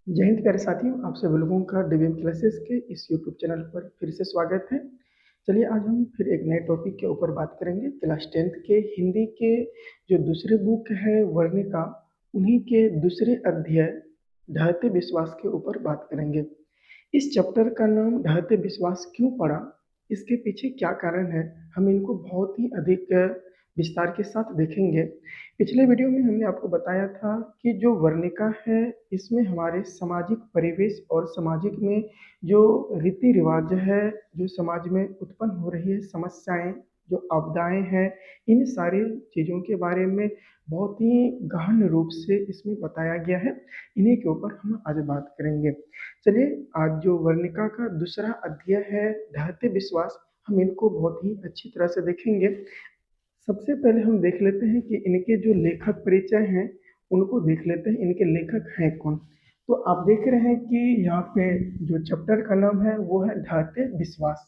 जय हिंद प्यारे साथियों, आप सभी लोगों का डीवीएम क्लासेस के इस यूट्यूब चैनल पर फिर से स्वागत है। चलिए आज हम फिर एक नए टॉपिक के ऊपर बात करेंगे। क्लास 10th के हिंदी के जो दूसरे बुक है वर्णिका, उन्हीं के दूसरे अध्याय ढहते विश्वास के ऊपर बात करेंगे। इस चैप्टर का नाम ढहते विश्वास क्यों पड़ा, इसके पीछे क्या कारण है, हम इनको बहुत ही अधिक विस्तार के साथ देखेंगे। पिछले वीडियो में हमने आपको बताया था कि जो वर्णिका है इसमें हमारे सामाजिक परिवेश और सामाजिक में जो रीति रिवाज है, जो समाज में उत्पन्न हो रही है समस्याएं, जो आपदाएं हैं, इन सारी चीज़ों के बारे में बहुत ही गहन रूप से इसमें बताया गया है। इन्हीं के ऊपर हम आज बात करेंगे। चलिए आज जो वर्णिका का दूसरा अध्याय है ढहते विश्वास, हम इनको बहुत ही अच्छी तरह से देखेंगे। सबसे पहले हम देख लेते हैं कि इनके जो लेखक परिचय हैं उनको देख लेते हैं, इनके लेखक हैं कौन। तो आप देख रहे हैं कि यहाँ पे जो चैप्टर का नाम है वो है ढहते विश्वास,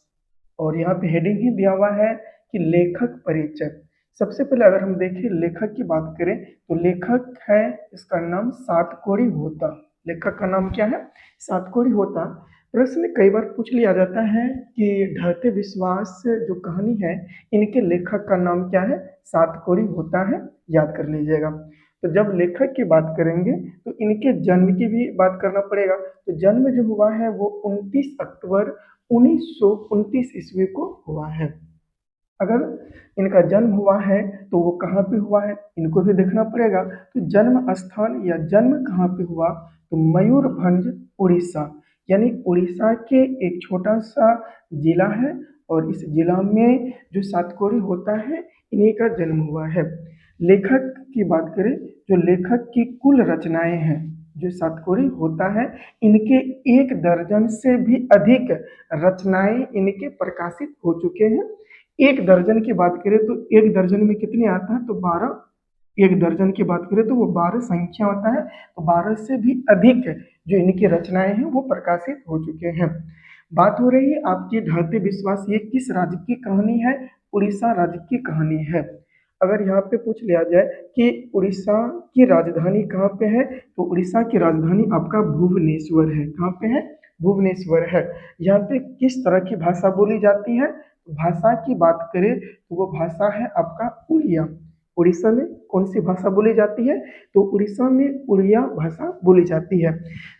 और यहाँ पे हेडिंग ही दिया हुआ है कि लेखक परिचय। सबसे पहले अगर हम देखें लेखक की बात करें तो लेखक है, इसका नाम सातकोड़ी होता। लेखक का नाम क्या है? सातकोड़ी होता। प्रश्न कई बार पूछ लिया जाता है कि ढहते विश्वास जो कहानी है इनके लेखक का नाम क्या है? सातकोड़ी होता है, याद कर लीजिएगा। तो जब लेखक की बात करेंगे तो इनके जन्म की भी बात करना पड़ेगा। तो जन्म जो हुआ है वो 29 अक्टूबर 1929 ईस्वी को हुआ है। अगर इनका जन्म हुआ है तो वो कहाँ पे हुआ है इनको भी देखना पड़ेगा। तो जन्म स्थान या जन्म कहाँ पे हुआ, तो मयूरभंज उड़ीसा, यानी उड़ीसा के एक छोटा सा जिला है, और इस जिला में जो सातकोड़ी होता है इन्हीं का जन्म हुआ है। लेखक की बात करें, जो लेखक की कुल रचनाएं हैं जो सातकोड़ी होता है, इनके 1 दर्जन से भी अधिक रचनाएं इनके प्रकाशित हो चुके हैं। 1 दर्जन की बात करें तो 1 दर्जन में कितने आता है, तो 12। 1 दर्जन की बात करें तो वो 12 संख्या होता है, तो 12 से भी अधिक जो इनकी रचनाएं हैं वो प्रकाशित हो चुके हैं। बात हो रही है आपकी ढहते विश्वास, ये किस राज्य की कहानी है? उड़ीसा राज्य की कहानी है। अगर यहाँ पे पूछ लिया जाए कि उड़ीसा की राजधानी कहाँ पे है, तो उड़ीसा की राजधानी आपका भुवनेश्वर है। कहाँ पे है? भुवनेश्वर है। यहाँ पे किस तरह की भाषा बोली जाती है? भाषा की बात करें तो वो भाषा है आपका उड़िया। उड़ीसा में कौन सी भाषा बोली जाती है? तो उड़ीसा में उड़िया भाषा बोली जाती है।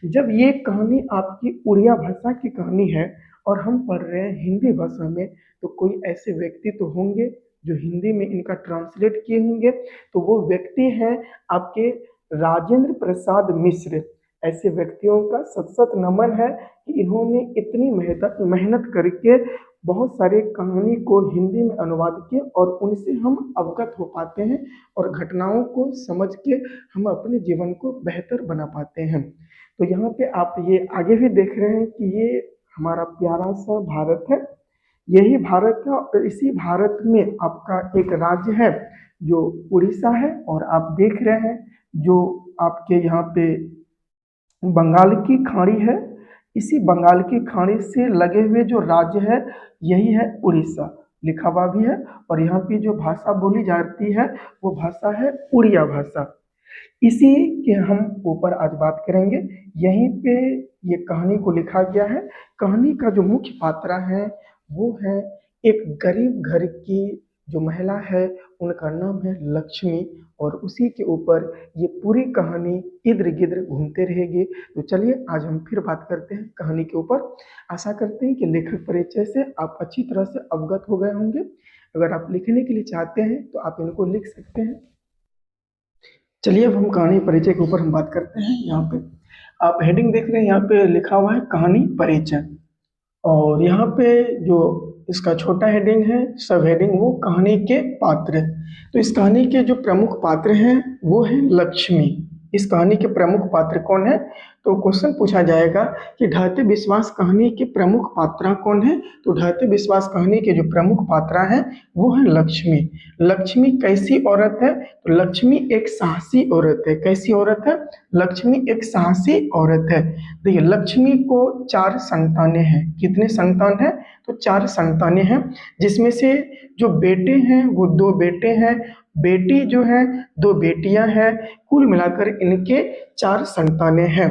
जब ये कहानी आपकी उड़िया भाषा की कहानी है और हम पढ़ रहे हैं हिंदी भाषा में, तो कोई ऐसे व्यक्ति तो होंगे जो हिंदी में इनका ट्रांसलेट किए होंगे। तो वो व्यक्ति हैं आपके राजेंद्र प्रसाद मिश्र। ऐसे व्यक्तियों का सत सत नमन है कि इन्होंने इतनी मेहनत मेहनत करके बहुत सारे कहानी को हिंदी में अनुवाद किए, और उनसे हम अवगत हो पाते हैं और घटनाओं को समझ के हम अपने जीवन को बेहतर बना पाते हैं। तो यहाँ पे आप ये आगे भी देख रहे हैं कि ये हमारा प्यारा सा भारत है, यही भारत है, और इसी भारत में आपका एक राज्य है जो उड़ीसा है। और आप देख रहे हैं जो आपके यहाँ पे बंगाल की खाड़ी है, इसी बंगाल की खाड़ी से लगे हुए जो राज्य है यही है उड़ीसा, लिखा हुआ भी है। और यहाँ की जो भाषा बोली जाती है वो भाषा है उड़िया भाषा। इसी के हम ऊपर आज बात करेंगे। यहीं पे ये कहानी को लिखा गया है। कहानी का जो मुख्य पात्र है वो है एक गरीब घर की जो महिला है, उनका नाम है लक्ष्मी, और उसी के ऊपर ये पूरी कहानी इधर गिर्द घूमते रहेगी। तो चलिए आज हम फिर बात करते हैं कहानी के ऊपर। आशा करते हैं कि लेखक परिचय से आप अच्छी तरह से अवगत हो गए होंगे। अगर आप लिखने के लिए चाहते हैं तो आप इनको लिख सकते हैं। चलिए अब हम कहानी परिचय के ऊपर हम बात करते हैं। यहाँ पे आप हेडिंग देख रहे हैं, यहाँ पे लिखा हुआ है कहानी परिचय, और यहाँ पे जो इसका छोटा हेडिंग है, सब हेडिंग, वो कहानी के पात्र। तो इस कहानी के जो प्रमुख पात्र हैं वो है लक्ष्मी। इस कहानी के प्रमुख पात्र कौन है? तो क्वेश्चन पूछा जाएगा कि ढहते विश्वास कहानी के प्रमुख पात्र कौन है? तो ढहते विश्वास कहानी के जो प्रमुख पात्र हैं वो है लक्ष्मी। लक्ष्मी कैसी औरत है? तो लक्ष्मी एक साहसी औरत है। कैसी औरत है? लक्ष्मी एक साहसी औरत है। देखिए लक्ष्मी को 4 संतानें हैं। कितने संतान हैं? तो 4 संतानें हैं, जिसमें से जो बेटे हैं वो 2 बेटे हैं बेटी जो है 2 बेटियां हैं, कुल मिलाकर इनके 4 संतानें हैं।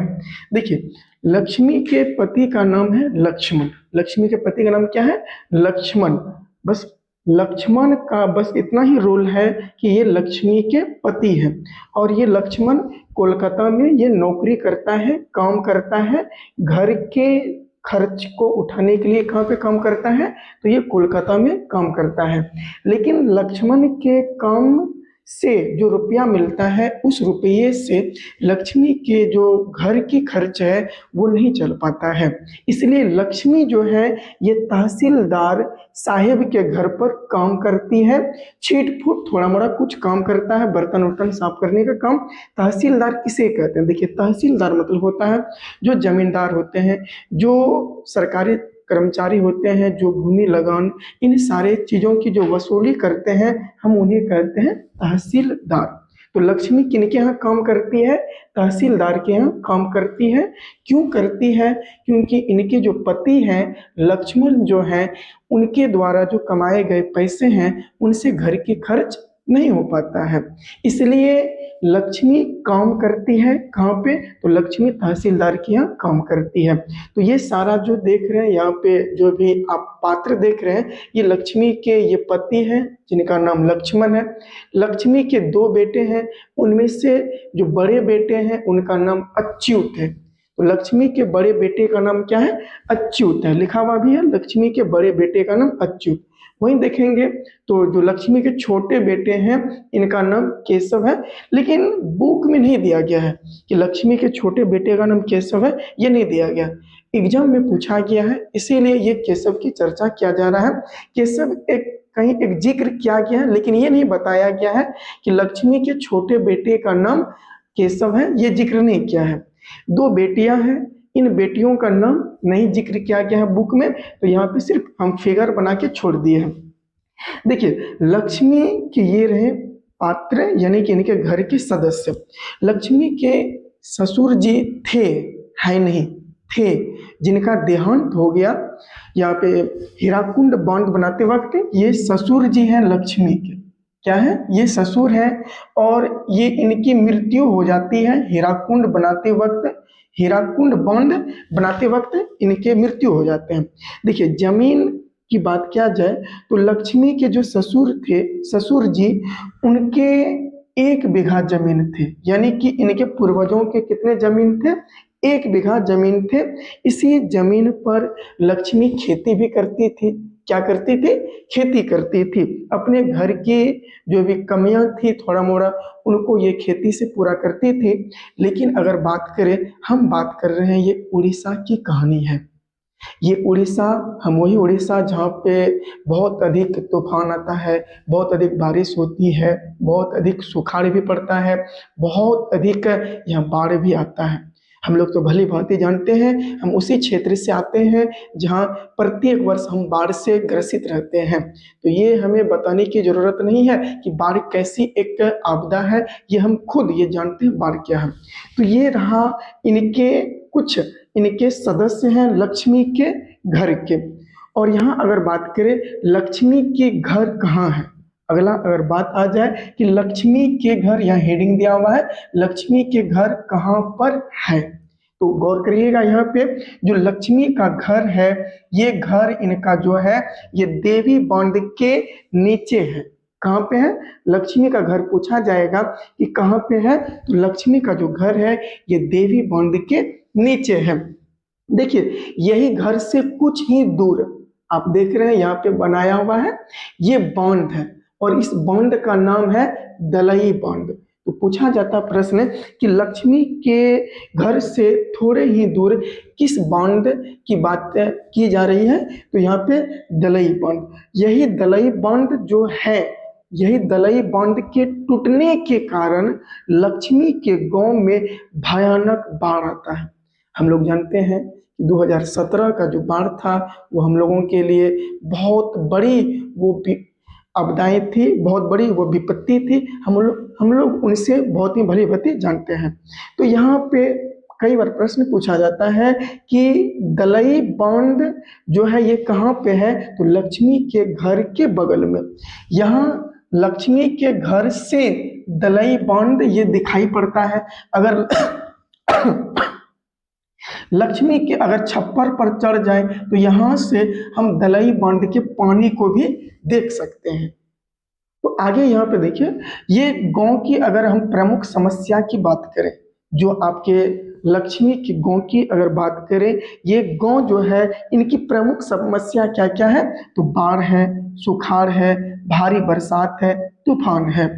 देखिए, लक्ष्मी के पति का नाम है लक्ष्मण। लक्ष्मी के पति का नाम क्या है? लक्ष्मण। बस लक्ष्मण का बस इतना ही रोल है कि ये लक्ष्मी के पति हैं, और ये लक्ष्मण कोलकाता में ये नौकरी करता है, काम करता है। घर के खर्च को उठाने के लिए कहाँ पे काम करता है? तो ये कोलकाता में काम करता है। लेकिन लक्ष्मण के काम से जो रुपया मिलता है, उस रुपये से लक्ष्मी के जो घर की खर्च है वो नहीं चल पाता है। इसलिए लक्ष्मी जो है ये तहसीलदार साहेब के घर पर काम करती है। छीट फूट थोड़ा मोड़ा कुछ काम करता है, बर्तन वर्तन साफ करने का काम। तहसीलदार किसे कहते हैं? देखिए, तहसीलदार मतलब होता है जो जमींदार होते हैं, जो सरकारी कर्मचारी होते हैं, जो भूमि लगान इन सारे चीज़ों की जो वसूली करते हैं, हम उन्हें कहते हैं तहसीलदार। तो लक्ष्मी किनके यहाँ काम करती है? तहसीलदार के यहाँ काम करती है। क्यों करती है? क्योंकि इनके जो पति हैं लक्ष्मण जो हैं, उनके द्वारा जो कमाए गए पैसे हैं उनसे घर की खर्च नहीं हो पाता है। इसलिए लक्ष्मी काम करती है कहाँ पे? तो लक्ष्मी तहसीलदार के यहाँ काम करती है। तो ये सारा जो देख रहे हैं यहाँ पे, जो भी आप पात्र देख रहे हैं, ये लक्ष्मी के ये पति हैं जिनका नाम लक्ष्मण है। लक्ष्मी के 2 बेटे हैं, उनमें से जो बड़े बेटे हैं उनका नाम अच्युत है। तो लक्ष्मी के बड़े बेटे का नाम क्या है? अच्युत है, लिखा हुआ भी है लक्ष्मी के बड़े बेटे का नाम अच्युत। वहीं देखेंगे तो जो लक्ष्मी के छोटे बेटे हैं इनका नाम केशव है, लेकिन बुक में नहीं दिया गया है कि लक्ष्मी के छोटे बेटे का नाम केशव है, ये नहीं दिया गया। एग्जाम में पूछा गया है, इसीलिए ये केशव की चर्चा किया जा रहा है। केशव कहीं एक जिक्र किया गया है, लेकिन ये नहीं बताया गया है कि लक्ष्मी के छोटे बेटे का नाम केशव है, ये जिक्र नहीं किया है। 2 बेटियां हैं, इन बेटियों का नाम नहीं जिक्र किया गया है बुक में, तो यहाँ पे सिर्फ हम फिगर बना के छोड़ दिए हैं। देखिए, लक्ष्मी के ये रहे पात्र, यानी कि इनके घर के सदस्य। लक्ष्मी के ससुर जी थे, है नहीं, थे, जिनका देहांत हो गया। यहाँ पे हीराकुंड बांध बनाते वक्त ये ससुर जी हैं लक्ष्मी के। क्या है? ये ससुर है, और ये इनकी मृत्यु हो जाती है हीराकुंड बनाते वक्त। हीराकुंड बांध बनाते वक्त इनके मृत्यु हो जाते हैं। देखिए, जमीन की बात किया जाए तो लक्ष्मी के जो ससुर थे, ससुर जी, उनके 1 बीघा जमीन थे, यानी कि इनके पूर्वजों के कितने जमीन थे? 1 बीघा जमीन थे। इसी जमीन पर लक्ष्मी खेती भी करती थी। क्या करती थी? खेती करती थी। अपने घर की जो भी कमियां थी थोड़ा मोड़ा, उनको ये खेती से पूरा करती थी। लेकिन अगर बात करें, हम बात कर रहे हैं ये उड़ीसा की कहानी है। ये उड़ीसा, हम वही उड़ीसा जहाँ पे बहुत अधिक तूफान आता है, बहुत अधिक बारिश होती है, बहुत अधिक सुखाड़ भी पड़ता है, बहुत अधिक यहाँ बाढ़ भी आता है। हम लोग तो भली भांति जानते हैं, हम उसी क्षेत्र से आते हैं जहाँ प्रत्येक वर्ष हम बाढ़ से ग्रसित रहते हैं। तो ये हमें बताने की ज़रूरत नहीं है कि बाढ़ कैसी एक आपदा है, ये हम खुद ये जानते हैं बाढ़ क्या है। तो ये रहा इनके कुछ इनके सदस्य हैं लक्ष्मी के घर के। और यहाँ अगर बात करें लक्ष्मी के घर कहाँ है, अगला अगर बात आ जाए कि लक्ष्मी के घर, यहाँ हेडिंग दिया हुआ है लक्ष्मी के घर कहाँ पर है, तो गौर करिएगा यहाँ पे जो लक्ष्मी का घर है, ये घर इनका जो है ये देवी बांध के नीचे है। कहाँ पे है? लक्ष्मी का घर पूछा जाएगा कि कहाँ पे है, तो लक्ष्मी का जो घर है ये देवी बांध के नीचे है। देखिए, यही घर से कुछ ही दूर आप देख रहे हैं यहाँ पे बनाया हुआ है, ये बांध है, और इस बांध का नाम है दलई बांध। तो पूछा जाता प्रश्न कि लक्ष्मी के घर से थोड़े ही दूर किस बांध की बात की जा रही है, तो यहाँ पे दलई बांध। यही दलई बांध जो है, यही दलई बांध के टूटने के कारण लक्ष्मी के गांव में भयानक बाढ़ आता है। हम लोग जानते हैं कि 2017 का जो बाढ़ था वो हम लोगों के लिए बहुत बड़ी वो आपदाएं थी, बहुत बड़ी वो विपत्ति थी। हम लोग उनसे बहुत ही भली भांति जानते हैं। तो यहाँ पे कई बार प्रश्न पूछा जाता है कि दलई बांध जो है ये कहाँ पे है, तो लक्ष्मी के घर के बगल में। यहाँ लक्ष्मी के घर से दलई बांध ये दिखाई पड़ता है। अगर लक्ष्मी के अगर छप्पर पर चढ़ जाए तो यहाँ से हम दलई बांध के पानी को भी देख सकते हैं। तो आगे यहाँ पे देखिए, ये गांव की अगर हम प्रमुख समस्या की बात करें, जो आपके लक्ष्मी की गांव की अगर बात करें, ये गांव जो है इनकी प्रमुख समस्या क्या क्या है, तो बाढ़ है, सुखाड़ है, भारी बरसात है, तूफान है।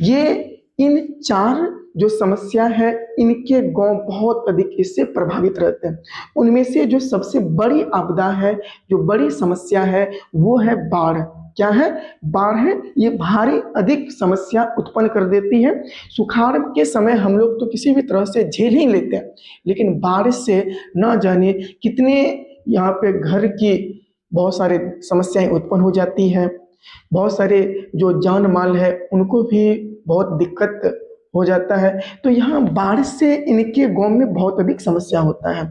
ये इन चार जो समस्या है इनके गांव बहुत अधिक इससे प्रभावित रहते हैं। उनमें से जो सबसे बड़ी आपदा है, जो बड़ी समस्या है, वो है बाढ़। क्या है? बाढ़ है। ये भारी अधिक समस्या उत्पन्न कर देती है। सुखाड़ के समय हम लोग तो किसी भी तरह से झेल ही लेते हैं, लेकिन बारिश से न जाने कितने यहाँ पे घर की बहुत सारे समस्याएं उत्पन्न हो जाती हैं। बहुत सारे जो जान माल है उनको भी बहुत दिक्कत हो जाता है। तो यहाँ बारिश से इनके गांव में बहुत अधिक समस्या होता है।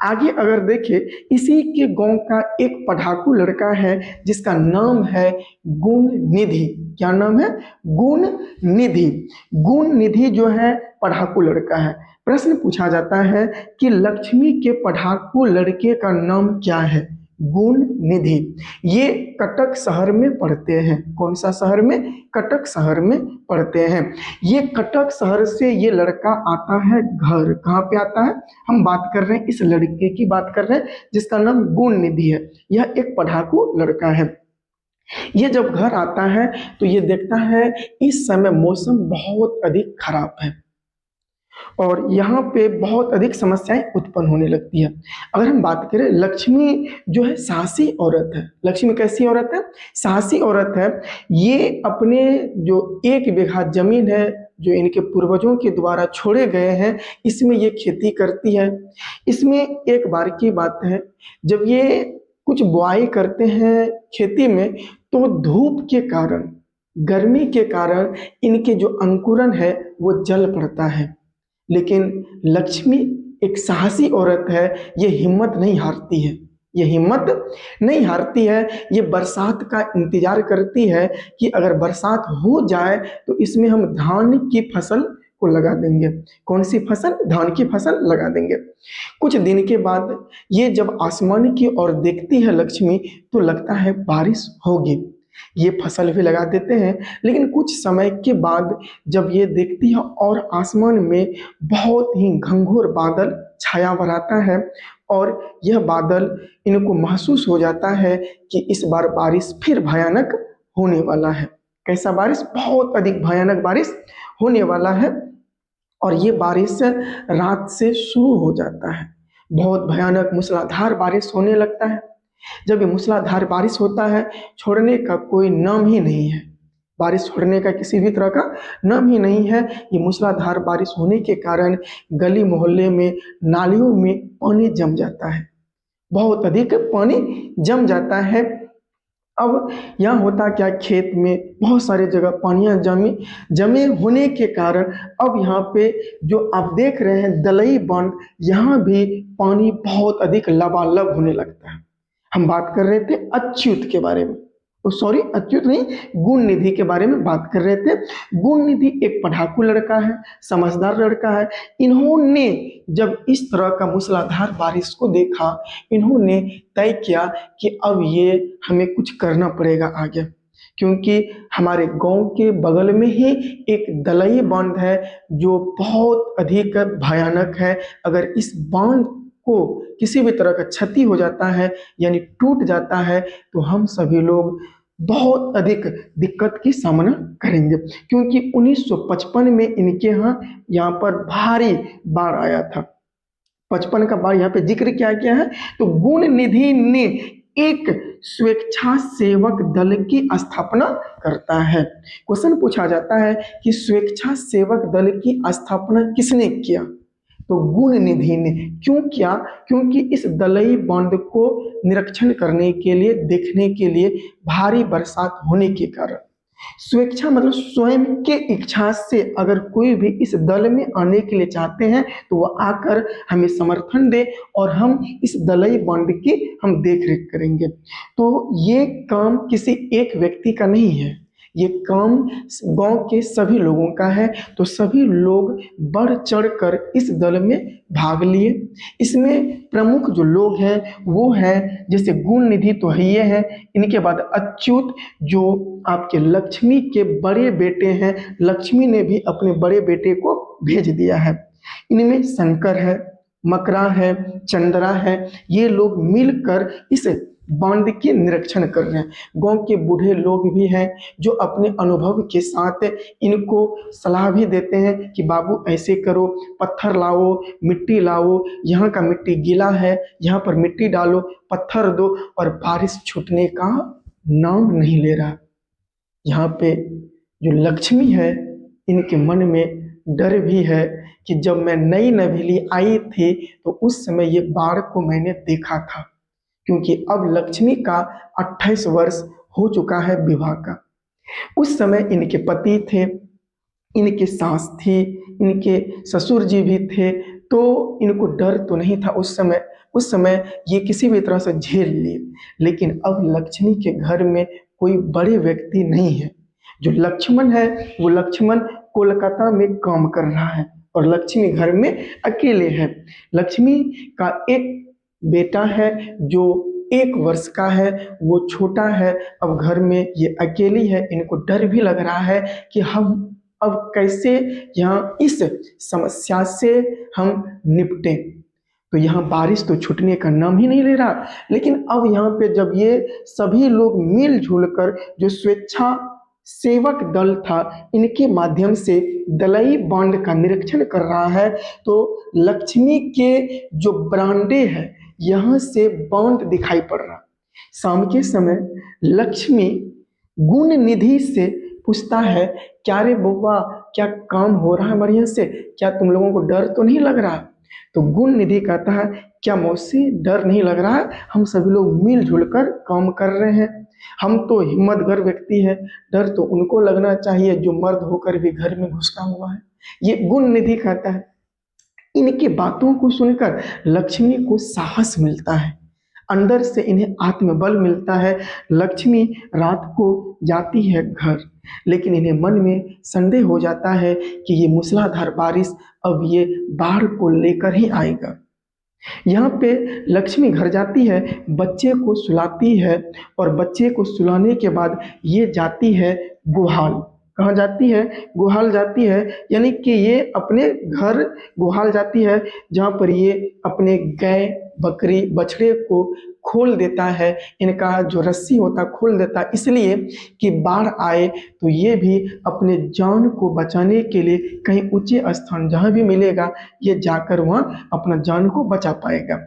आगे अगर देखें, इसी के गांव का एक पढ़ाकू लड़का है जिसका नाम है गुण निधि। क्या नाम है? गुण निधि। गुण निधि जो है पढ़ाकू लड़का है। प्रश्न पूछा जाता है कि लक्ष्मी के पढ़ाकू लड़के का नाम क्या है? गुण निधि। ये कटक शहर में पढ़ते हैं। कौन सा शहर में? कटक शहर में पढ़ते हैं। ये कटक शहर से ये लड़का आता है घर। कहाँ पे आता है? हम बात कर रहे हैं इस लड़के की बात कर रहे हैं जिसका नाम गुण निधि है। यह एक पढ़ाकू लड़का है। ये जब घर आता है तो ये देखता है इस समय मौसम बहुत अधिक खराब है और यहाँ पे बहुत अधिक समस्याएं उत्पन्न होने लगती है। अगर हम बात करें, लक्ष्मी जो है साहसी औरत है। लक्ष्मी कैसी औरत है? साहसी औरत है। ये अपने जो 1 बीघा जमीन है जो इनके पूर्वजों के द्वारा छोड़े गए हैं, इसमें ये खेती करती है। इसमें एक बार की बात है, जब ये कुछ बुआई करते हैं खेती में, तो धूप के कारण, गर्मी के कारण इनके जो अंकुरन है वो जल पड़ता है। लेकिन लक्ष्मी एक साहसी औरत है, ये हिम्मत नहीं हारती है। ये हिम्मत नहीं हारती है। ये बरसात का इंतजार करती है कि अगर बरसात हो जाए तो इसमें हम धान की फसल को लगा देंगे। कौन सी फसल? धान की फसल लगा देंगे। कुछ दिन के बाद ये जब आसमान की ओर देखती है लक्ष्मी, तो लगता है बारिश होगी। ये फसल भी लगा देते हैं। लेकिन कुछ समय के बाद जब ये देखती है और आसमान में बहुत ही घंघोर बादल छाया हुआ रहता है और यह बादल इनको महसूस हो जाता है कि इस बार बारिश फिर भयानक होने वाला है। कैसा बारिश? बहुत अधिक भयानक बारिश होने वाला है। और ये बारिश रात से शुरू हो जाता है। बहुत भयानक मूसलाधार बारिश होने लगता है। जब ये मूसलाधार बारिश होता है, छोड़ने का कोई नाम ही नहीं है। बारिश छोड़ने का किसी भी तरह का नाम ही नहीं है। ये मूसलाधार बारिश होने के कारण गली मोहल्ले में, नालियों में पानी जम जाता है। बहुत अधिक पानी जम जाता है। अब यहाँ होता क्या, खेत में बहुत सारे जगह पानियाँ जमे होने के कारण अब यहाँ पे जो आप देख रहे हैं दलई बांध, यहाँ भी पानी बहुत अधिक लबालब होने लगता है। हम बात कर रहे थे अच्युत के बारे में, सॉरी अच्युत नहीं, गुण निधि के बारे में बात कर रहे थे। गुण निधि एक पढ़ाकू लड़का है, समझदार लड़का है। इन्होंने जब इस तरह का मूसलाधार बारिश को देखा, इन्होंने तय किया कि अब ये हमें कुछ करना पड़ेगा आगे, क्योंकि हमारे गांव के बगल में ही एक दलई बांध है जो बहुत अधिक भयानक है। अगर इस बांध को किसी भी तरह का क्षति हो जाता है, यानी टूट जाता है, तो हम सभी लोग बहुत अधिक दिक्कत की सामना करेंगे। क्योंकि 1955 में इनके यहाँ पर भारी बाढ़ आया था। 55 का बाढ़ यहाँ पे जिक्र क्या किया है, तो गुण निधि ने एक स्वेच्छा सेवक दल की स्थापना करता है। क्वेश्चन पूछा जाता है कि स्वेच्छा सेवक दल की स्थापना किसने किया, तो गुण निधि ने। क्यों किया? क्योंकि इस दलई बांध को निरीक्षण करने के लिए, देखने के लिए भारी बरसात होने के कारण, स्वेच्छा मतलब स्वयं के इच्छा से अगर कोई भी इस दल में आने के लिए चाहते हैं तो वह आकर हमें समर्थन दे और हम इस दलई बांध की हम देख रेख करेंगे। तो ये काम किसी एक व्यक्ति का नहीं है, ये काम गांव के सभी लोगों का है। तो सभी लोग बढ़ चढ़ कर इस दल में भाग लिए। इसमें प्रमुख जो लोग हैं वो है जैसे गुण निधि तो है ये है, इनके बाद अच्युत जो आपके लक्ष्मी के बड़े बेटे हैं, लक्ष्मी ने भी अपने बड़े बेटे को भेज दिया है। इनमें शंकर है, मकरा है, चंद्रा है, ये लोग मिलकर इस बांध के निरीक्षण कर रहे हैं। गांव के बूढ़े लोग भी हैं जो अपने अनुभव के साथ इनको सलाह भी देते हैं कि बाबू ऐसे करो, पत्थर लाओ, मिट्टी लाओ, यहाँ का मिट्टी गीला है, यहाँ पर मिट्टी डालो, पत्थर दो। और बारिश छूटने का नाम नहीं ले रहा। यहाँ पे जो लक्ष्मी है इनके मन में डर भी है कि जब मैं नई नवेली आई थी तो उस समय ये बाढ़ को मैंने देखा था, क्योंकि अब लक्ष्मी का 28 वर्ष हो चुका है विवाह का। उस समय इनके पति थे, इनके सास थी, इनके ससुर जी भी थे, तो इनको डर तो नहीं था उस समय ये किसी भी तरह से झेल लिए। लेकिन अब लक्ष्मी के घर में कोई बड़े व्यक्ति नहीं है। जो लक्ष्मण है वो लक्ष्मण कोलकाता में काम कर रहा है और लक्ष्मी घर में अकेले है। लक्ष्मी का एक बेटा है जो 1 वर्ष का है, वो छोटा है। अब घर में ये अकेली है, इनको डर भी लग रहा है कि हम अब कैसे यहाँ इस समस्या से हम निपटें। तो यहाँ बारिश तो छूटने का नाम ही नहीं ले रहा। लेकिन अब यहाँ पे जब ये सभी लोग मिलजुल कर जो स्वेच्छा सेवक दल था इनके माध्यम से दलई बांध का निरीक्षण कर रहा है, तो लक्ष्मी के जो बरामदे हैं यहाँ से बांध दिखाई पड़ रहा। शाम के समय लक्ष्मी गुण निधि से पूछता है, क्या रे बउआ, क्या काम हो रहा है बढ़िया से, क्या तुम लोगों को डर तो नहीं लग रहा? तो गुण निधि कहता है, क्या मौसी डर नहीं लग रहा, हम सभी लोग मिलजुल कर काम कर रहे हैं, हम तो हिम्मतगर व्यक्ति है, डर तो उनको लगना चाहिए जो मर्द होकर भी घर में घुसा हुआ है। ये गुण निधि कहता है। इनकी बातों को सुनकर लक्ष्मी को साहस मिलता है, अंदर से इन्हें आत्मबल मिलता है। लक्ष्मी रात को जाती है घर, लेकिन इन्हें मन में संदेह हो जाता है कि ये मूसलाधार बारिश अब ये बाढ़ को लेकर ही आएगा। यहाँ पे लक्ष्मी घर जाती है, बच्चे को सुलाती है और बच्चे को सुलाने के बाद ये जाती है गुहाल। कहाँ जाती है? गुहाल जाती है, यानी कि ये अपने घर गुहाल जाती है, जहाँ पर ये अपने गाय बकरी बछड़े को खोल देता है, इनका जो रस्सी होता है खोल देता है, इसलिए कि बाढ़ आए तो ये भी अपने जान को बचाने के लिए कहीं ऊंचे स्थान जहाँ भी मिलेगा ये जाकर वहाँ अपना जान को बचा पाएगा।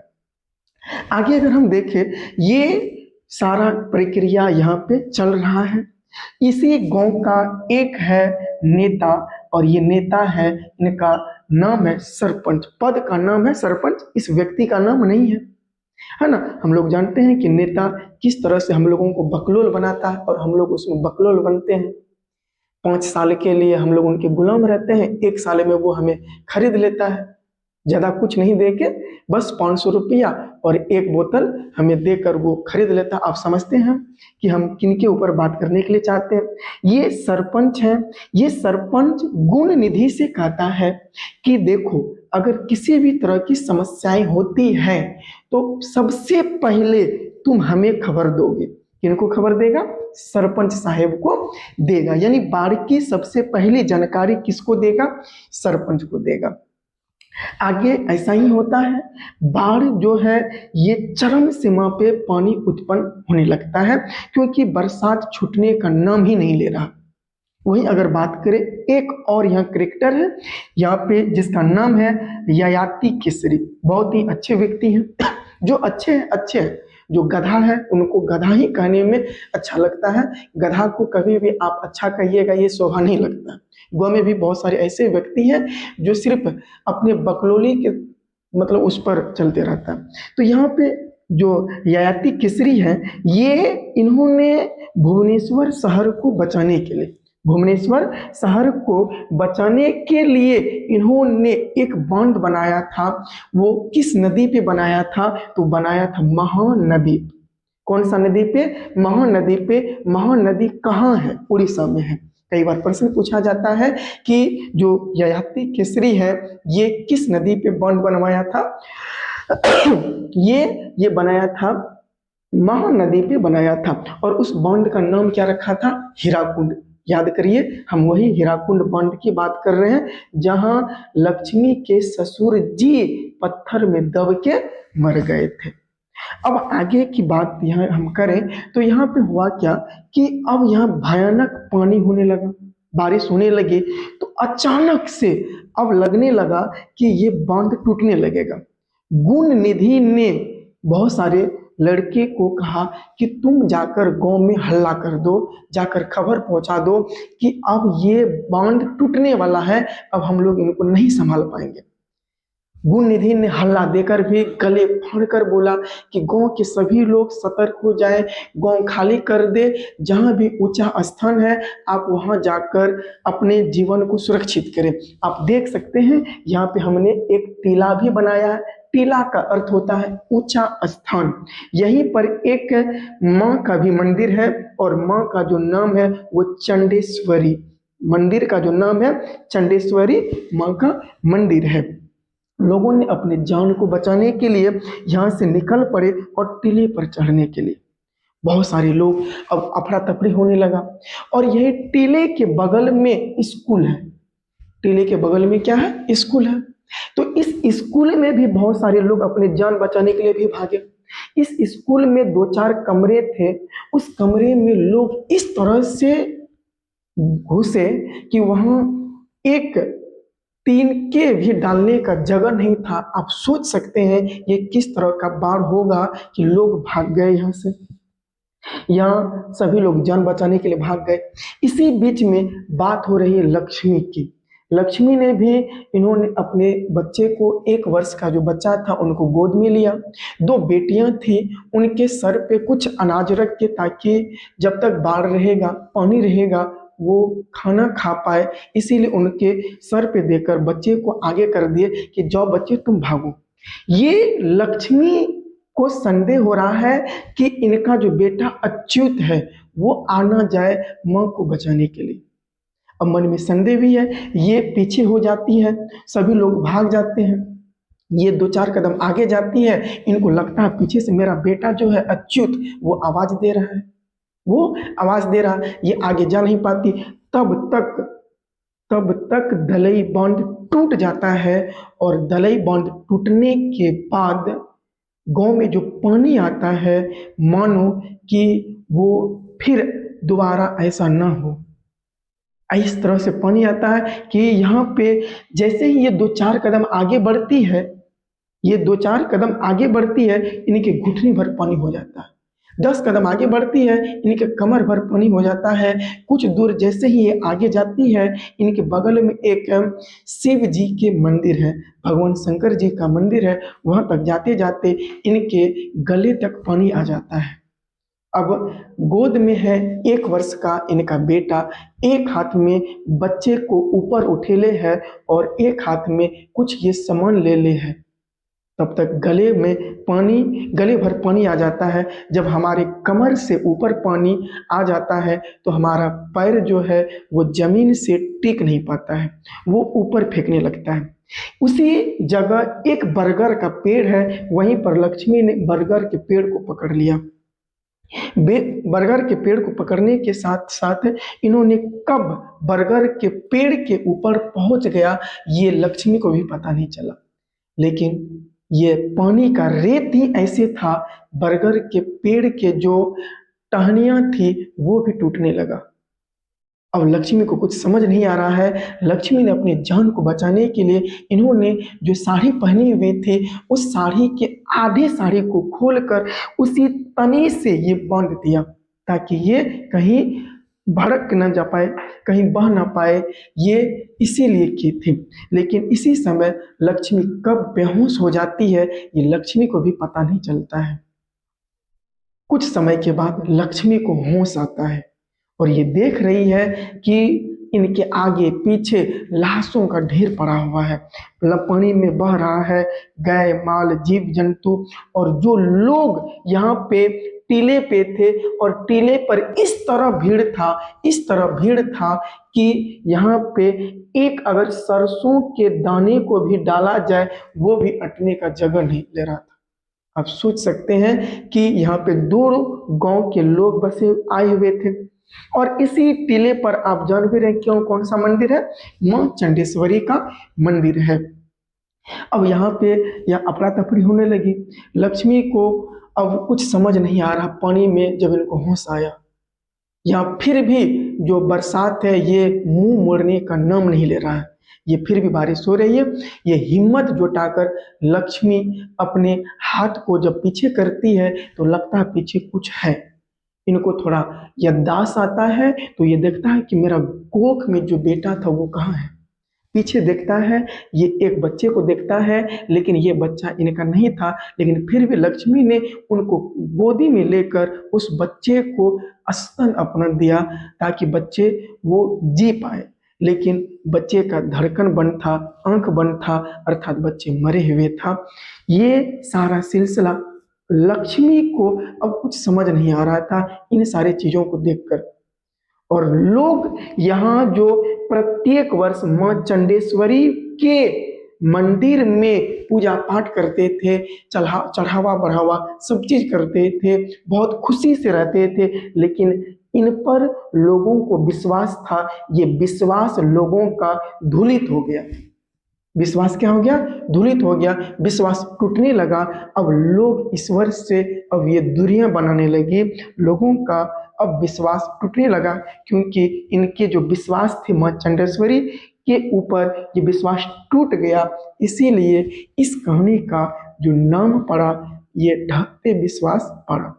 आगे अगर हम देखें, ये सारा प्रक्रिया यहाँ पे चल रहा है। इसी गांव का एक है नेता, और ये नेता है, इनका नाम है सरपंच। पद का नाम है सरपंच, इस व्यक्ति का नाम नहीं है ना। हम लोग जानते हैं कि नेता किस तरह से हम लोगों को बकलोल बनाता है और हम लोग उसमें बकलोल बनते हैं। 5 साल के लिए हम लोग उनके गुलाम रहते हैं, 1 साल में वो हमें खरीद लेता है, ज़्यादा कुछ नहीं दे के बस 500 रुपया और 1 बोतल हमें देकर वो खरीद लेता। आप समझते हैं कि हम किन के ऊपर बात करने के लिए चाहते हैं। ये सरपंच है। ये सरपंच गुण निधि से कहता है कि देखो, अगर किसी भी तरह की समस्याएं होती हैं तो सबसे पहले तुम हमें खबर दोगे। किनको खबर देगा? सरपंच साहेब को देगा, यानी बाढ़ की सबसे पहली जानकारी किसको देगा? सरपंच को देगा। आगे ऐसा ही होता है, बाढ़ जो है ये चरम सीमा पे पानी उत्पन्न होने लगता है, क्योंकि बरसात छूटने का नाम ही नहीं ले रहा। वहीं अगर बात करें, एक और यहाँ क्रिकेटर है यहाँ पे जिसका नाम है ययाति केसरी। बहुत ही अच्छे व्यक्ति हैं, जो अच्छे हैं। जो गधा है उनको गधा ही कहने में अच्छा लगता है। गधा को कभी भी आप अच्छा कहिएगा ये शोभा नहीं लगता। गोवा में भी बहुत सारे ऐसे व्यक्ति हैं जो सिर्फ अपने बकलोली के मतलब उस पर चलते रहता है। तो यहाँ पे जो ययाति केसरी है, ये इन्होंने भुवनेश्वर शहर को बचाने के लिए इन्होंने एक बांध बनाया था। वो किस नदी पे बनाया था? तो बनाया था महानदी। कौन सा नदी पे? महानदी पे। महानदी कहाँ है? उड़ीसा में है। कई बार प्रश्न पूछा जाता है कि जो ययाति केसरी है ये किस नदी पे बांध बनवाया था? ये बनाया था, महानदी पे बनाया था। और उस बांध का नाम क्या रखा था? हीराकुंड। याद करिए, हम वही हीराकुंड बांध की बात कर रहे हैं जहां लक्ष्मी के ससुर जी पत्थर में दब के मर गए थे। अब आगे की बात यहाँ हम करें तो यहाँ पे हुआ क्या कि अब यहाँ भयानक पानी होने लगा, बारिश होने लगी, तो अचानक से अब लगने लगा कि ये बांध टूटने लगेगा। गुण निधि ने बहुत सारे लड़के को कहा कि तुम जाकर गांव में हल्ला कर दो, जाकर खबर पहुंचा दो कि अब ये बांध टूटने वाला है, अब हम लोग इनको नहीं संभाल पाएंगे। गुण निधि ने हल्ला देकर भी गले फाड़कर बोला कि गांव के सभी लोग सतर्क हो जाएं, गांव खाली कर दे, जहां भी ऊंचा स्थान है आप वहां जाकर अपने जीवन को सुरक्षित करें। आप देख सकते हैं यहाँ पे हमने एक टीला भी बनाया है। टीला का अर्थ होता है ऊंचा स्थान। यहीं पर एक माँ का भी मंदिर है और माँ का जो नाम है वो चंडेश्वरी। मंदिर का जो नाम है चंडेश्वरी माँ का मंदिर है। लोगों ने अपने जान को बचाने के लिए यहाँ से निकल पड़े और टीले पर चढ़ने के लिए। बहुत सारे लोग, अब अफरा तफरी होने लगा। और यही टीले के बगल में स्कूल है। टीले के बगल में क्या है? स्कूल है। तो इस स्कूल में भी बहुत सारे लोग अपने जान बचाने के लिए भी भागे। इस स्कूल में 2-4 कमरे थे। उस कमरे में लोग इस तरह से घुसे कि वहां एक टीन के भी डालने का जगह नहीं था। आप सोच सकते हैं ये किस तरह का बाढ़ होगा कि लोग भाग गए यहाँ से। यहाँ सभी लोग जान बचाने के लिए भाग गए। इसी बीच में बात हो रही है लक्ष्मी की। लक्ष्मी ने भी, इन्होंने अपने बच्चे को, 1 वर्ष का जो बच्चा था उनको गोद में लिया। 2 बेटियां थी, उनके सर पे कुछ अनाज रख के ताकि जब तक बाढ़ रहेगा, पानी रहेगा, वो खाना खा पाए, इसीलिए उनके सर पे देकर बच्चे को आगे कर दिए कि जाओ बच्चे तुम भागो। ये लक्ष्मी को संदेह हो रहा है कि इनका जो बेटा अच्युत है वो आ ना जाए माँ को बचाने के लिए। अब मन में संदेह भी है, ये पीछे हो जाती है, सभी लोग भाग जाते हैं। ये 2-4 कदम आगे जाती है, इनको लगता है पीछे से मेरा बेटा जो है अच्युत वो आवाज दे रहा है, वो आवाज दे रहा है। ये आगे जा नहीं पाती। तब तक दलई बांध टूट जाता है। और दलई बांध टूटने के बाद गांव में जो पानी आता है, मानो कि वो फिर दोबारा ऐसा ना हो। इस तरह से पानी आता है कि यहाँ पे जैसे ही ये 2-4 कदम आगे बढ़ती है, ये 2-4 कदम आगे बढ़ती है, इनके घुटने भर पानी हो जाता है। 10 कदम आगे बढ़ती है, इनके कमर भर पानी हो जाता है। कुछ दूर जैसे ही ये आगे जाती है, इनके बगल में एक शिव जी के मंदिर है, भगवान शंकर जी का मंदिर है। वहां तक जाते जाते इनके गले तक पानी आ जाता है। अब गोद में है 1 वर्ष का इनका बेटा, एक हाथ में बच्चे को ऊपर उठेले है और एक हाथ में कुछ ये सामान ले ले है। तब तक गले में पानी, गले भर पानी आ जाता है। जब हमारे कमर से ऊपर पानी आ जाता है तो हमारा पैर जो है वो जमीन से टिक नहीं पाता है, वो ऊपर फेंकने लगता है। उसी जगह एक बरगद का पेड़ है, वहीं पर लक्ष्मी ने बरगद के पेड़ को पकड़ लिया। बरगद के पेड़ को पकड़ने के साथ साथ इन्होंने कब बरगद के पेड़ के ऊपर पहुंच गया ये लक्ष्मी को भी पता नहीं चला। लेकिन ये पानी का रेत ही ऐसे था, बरगद के पेड़ के जो टहनियां थी वो भी टूटने लगा। अब लक्ष्मी को कुछ समझ नहीं आ रहा है। लक्ष्मी ने अपनी जान को बचाने के लिए इन्होंने जो साड़ी पहनी हुई थी उस साड़ी के आधे साड़ी को खोलकर उसी तने से ये बांध दिया ताकि ये कहीं भड़क न जा पाए, कहीं बह ना पाए, ये इसीलिए की थी। लेकिन इसी समय लक्ष्मी कब बेहोश हो जाती है ये लक्ष्मी को भी पता नहीं चलता है। कुछ समय के बाद लक्ष्मी को होश आता है और ये देख रही है कि इनके आगे पीछे लाशों का ढेर पड़ा हुआ है, मतलब पानी में बह रहा है, गाय माल जीव जंतु। और जो लोग यहाँ पे टीले पे थे और टीले पर इस तरह भीड़ था, इस तरह भीड़ था कि यहाँ पे एक अगर सरसों के दाने को भी डाला जाए वो भी अटने का जगह नहीं ले रहा था। आप सोच सकते हैं कि यहाँ पे दो गांव के लोग बसे आए हुए थे। और इसी टीले पर आप जान भी रहे क्यों, कौन सा मंदिर है, मां चंडेश्वरी का मंदिर है। अब यहाँ पे यह अफरा तफरी होने लगी। लक्ष्मी को अब कुछ समझ नहीं आ रहा, पानी में जब इनको होश आया, या फिर भी जो बरसात है ये मुंह मोड़ने का नाम नहीं ले रहा है, ये फिर भी बारिश हो रही है। ये हिम्मत जुटाकर लक्ष्मी अपने हाथ को जब पीछे करती है तो लगता है पीछे कुछ है। इनको थोड़ा याददाश्त आता है तो ये देखता है कि मेरा कोख में जो बेटा था वो कहाँ है। पीछे देखता है, ये एक बच्चे को देखता है, लेकिन ये बच्चा इनका नहीं था। लेकिन फिर भी लक्ष्मी ने उनको गोदी में लेकर उस बच्चे को स्तन अपना दिया ताकि बच्चे वो जी पाए। लेकिन बच्चे का धड़कन बंद था, आंख बंद था, अर्थात बच्चे मरे हुए था। ये सारा सिलसिला लक्ष्मी को अब कुछ समझ नहीं आ रहा था इन सारी चीजों को देखकर। और लोग यहाँ जो प्रत्येक वर्ष मां चंडेश्वरी के मंदिर में पूजा पाठ करते थे, चढ़ावा बढ़ावा सब चीज करते थे, बहुत खुशी से रहते थे, लेकिन इन पर लोगों को विश्वास था। ये विश्वास लोगों का धूलित हो गया। विश्वास क्या हो गया, धूलित हो गया, विश्वास टूटने लगा। अब लोग ईश्वर से अब ये दूरियां बनाने लगे, लोगों का अब विश्वास टूटने लगा, क्योंकि इनके जो विश्वास थे मां चंडेश्वरी के ऊपर ये विश्वास टूट गया। इसीलिए इस कहानी का जो नाम पड़ा ये ढहते विश्वास पड़ा।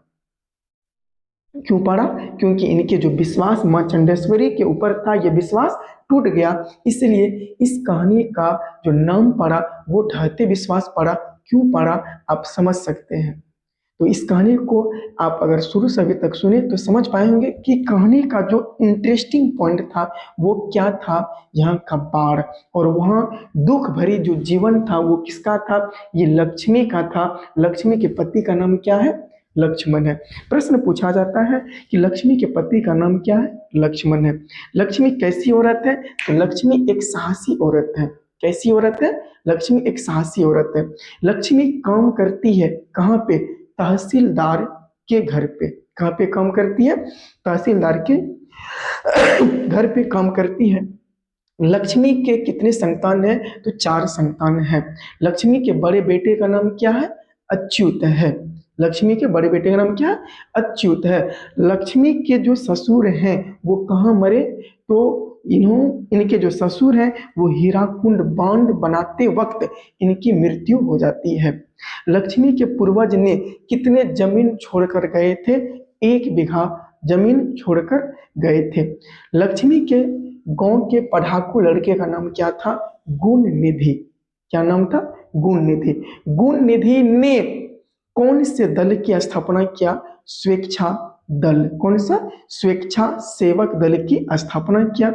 क्यों पड़ा, क्योंकि इनके जो विश्वास मां चंडेश्वरी के ऊपर था ये विश्वास टूट गया। इसलिए इस कहानी का जो नाम पड़ा वो ढहते विश्वास पड़ा। क्यों पड़ा आप समझ सकते हैं। तो इस कहानी को आप अगर शुरू से अभी तक सुने तो समझ पाएंगे कि कहानी का जो इंटरेस्टिंग पॉइंट था वो क्या था। यहाँ का बाढ़ और वहाँ दुख भरी जो जीवन था वो किसका था, ये लक्ष्मी का था। लक्ष्मी के पति का नाम क्या है, लक्ष्मण है। प्रश्न पूछा जाता है कि लक्ष्मी के पति का नाम क्या है, लक्ष्मण है। लक्ष्मी कैसी औरत है, तो लक्ष्मी एक साहसी औरत है। कैसी औरत है, लक्ष्मी एक साहसी औरत है। लक्ष्मी काम करती है कहाँ पे, तहसीलदार के घर पे। कहाँ पे काम करती है, तहसीलदार के घर पे काम करती है। लक्ष्मी के कितने संतान हैं, तो 4 संतान हैं। लक्ष्मी के बड़े बेटे का नाम क्या है, अच्युत है। लक्ष्मी के बड़े बेटे का नाम क्या है, अच्युत है। लक्ष्मी के जो ससुर हैं वो कहाँ मरे, तो इनके जो ससुर हैं वो हीराकुंड बांध बनाते वक्त इनकी मृत्यु हो जाती है। लक्ष्मी के पूर्वज ने कितने जमीन छोड़कर गए थे, 1 बीघा जमीन छोड़कर गए थे। लक्ष्मी के गांव के पढ़ाकू लड़के का नाम क्या था, गुण निधि। क्या नाम था, गुण निधि। गुण निधि ने कौन से दल की स्थापना किया, स्वेच्छा दल। कौन सा, स्वेच्छा सेवक दल की स्थापना किया।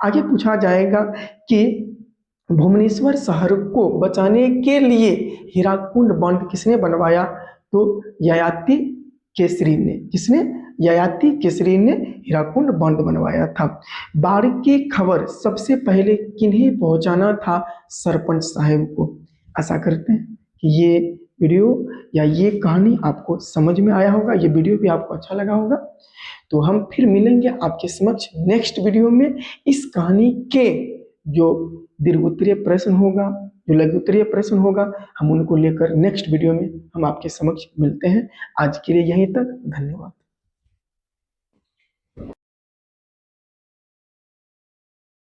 आगे पूछा जाएगा कि भुवनेश्वर शहर को बचाने के लिए हीराकुंड बांध किसने बनवाया, तो ययाति केसरी ने। किसने, ययाति केसरी ने हीराकुंड बांध बनवाया था। बाढ़ की खबर सबसे पहले किन्हें पहुंचाना था, सरपंच साहब को। आशा करते हैं कि ये वीडियो या ये कहानी आपको समझ में आया होगा, ये वीडियो भी आपको अच्छा लगा होगा। तो हम फिर मिलेंगे आपके समक्ष नेक्स्ट वीडियो में। इस कहानी के जो दीर्घ उत्तरीय प्रश्न होगा, जो लघु उत्तरीय प्रश्न होगा, हम उनको लेकर नेक्स्ट वीडियो में हम आपके समक्ष मिलते हैं। आज के लिए यहीं तक, धन्यवाद।